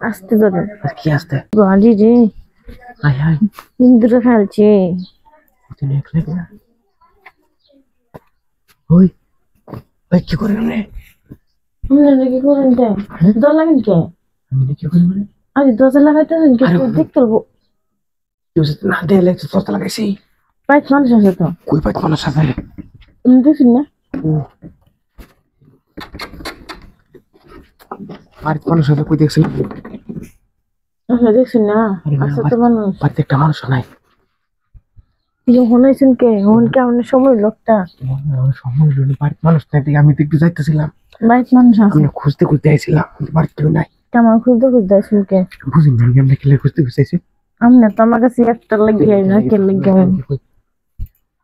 আসতে ধরে কি আসতে বাড়ি রে হাই হাই ইন্দুরে ফেলছে তুমি একলাই না ওই ওই কি করে রে কি করেন দর লাগেন কে আমি কি করে মানে আরে দরজা লাগাইতেছেন কি দেখ তুলবো তুই না দেলে তো তোর লাগাইছি বাইক মানুষ আছে তো কই পাইত মানুষ আছে দেখুন না বাড়িতে মানুষ আছে কই দেখছিস আচ্ছা দেখছেন না আচ্ছা তো মানুষ বাড়িতে একটা মানুষ নাই যখন আইছেন কে হন কেমন সময় লোকটা সময় হলো বাড়িতে মানুষ নাই দেখে আমি দেখতে যাইতেছিলাম বাইক মানুষ আছে আমি খুঁজতে খুঁজতে আইছিলাম বাড়িতে কেউ নাই কেমন খুঁজতে খুঁজতে আইছেন কে বুঝিনি আমি আমরা খেলে খুঁজতে খুঁজতে আইছি আমনে তো আমার কাছে একটা লাগিয়ে না কে লাগিয়ে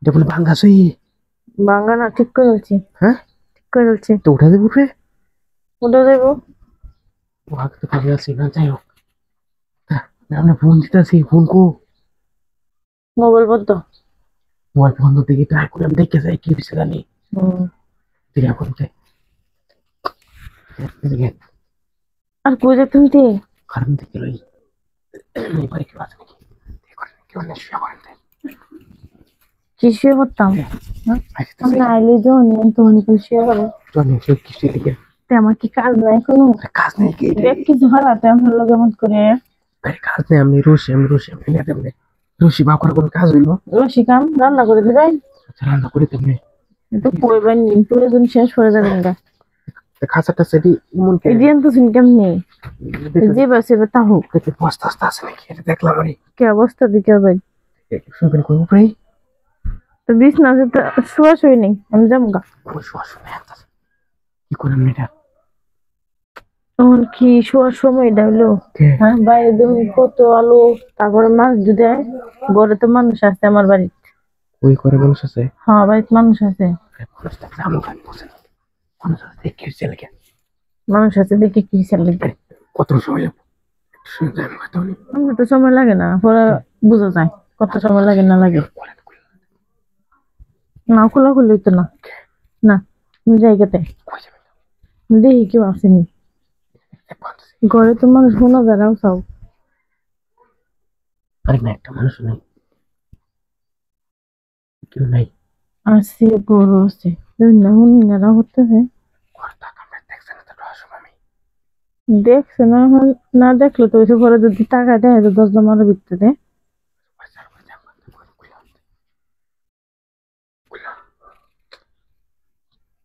এটা বলে ভাঙ্গাছই বাঙ্গা না ঠিক করে বলছি হ্যাঁ ঠিক করে বলছি তো উঠা দেবো রে উঠে যাবো ও আগে তো কাজে আছি না যাই হোক আমরা ফোন দিতেছি ফোন কো মোবাইল বন্ধ মোবাইল বন্ধ দেখি ট্রাই করে আমি দেখে যাই কি বিষয় জানি ঠিক আছে করতে আর কই যে তুমি কারণ দেখে লই এবারে কি আছে নাকি কেউ না শুয়ে করেন কি শুয়ে করতাম আমরা আইলে যে অনেক তো অনেক শুয়ে করে জনি সে কিছু লিখে আমার কি কাজ নাই কোনো কাজ নেই কি দেখ কিছু হারাতে আমার লোক এমন করে কাজ নেই আমি রুশি না দেবনে রুশি বা করে কোন কাজ হইলো রসি কাম রান্না করে দিবেন রান্না করে দেবনে তো কইবেন নি প্রয়োজন শেষ করে যাবেন গা খাসাটা সেটি ইমন কে এদিন তো শুন কেমনে যে বাসে তা হোক কত বস্তা আছে নাকি এটা দেখলাম আমি কি অবস্থা দিকে ভাই শুনবেন কই উপরে তো বিষ না তো শুয়া শুই নেই আমি যাবো গা কই শুনে আসছে কি করেন এটা তখন কি শোয়ার সময় ডাইলো হ্যাঁ বাইরে দেখুন কত আলো তারপরে মাছ যদি ঘরে তো মানুষ আছে আমার বাড়িতে ওই করে মানুষ আছে হ্যাঁ বাড়িতে মানুষ আছে মানুষ আছে দেখে কি লাগবে কত সময় আমার তো সময় লাগে না পরে বোঝা যায় কত সময় লাগে না লাগে না খোলা খুললেই তো না না জায়গাতে দেখি কেউ আসেনি ঘরে তো মানুষ শোনা যারাও চাও আরে না একটা মানুষ নাই কেউ নাই আছে বড় আছে না হুনিনারা হতেছে দেখছে না না দেখলে তো ওইসব পরে যদি টাকা দেয় তো 10 জন আরো ভিতরে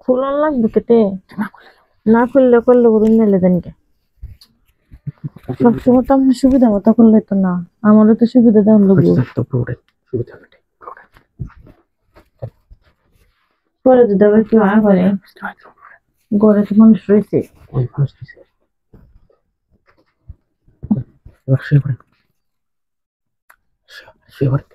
খোলা লাগবে কেটে না খুললে করলে বলুন নেলে দেনকে সবসময় তো আপনার সুবিধা মতো করলে তো না আমারও তো সুবিধা দেওয়ার লাগবে পরে যদি আবার কেউ করে ঘরে তো মানুষ রয়েছে শুয়ে পড়েন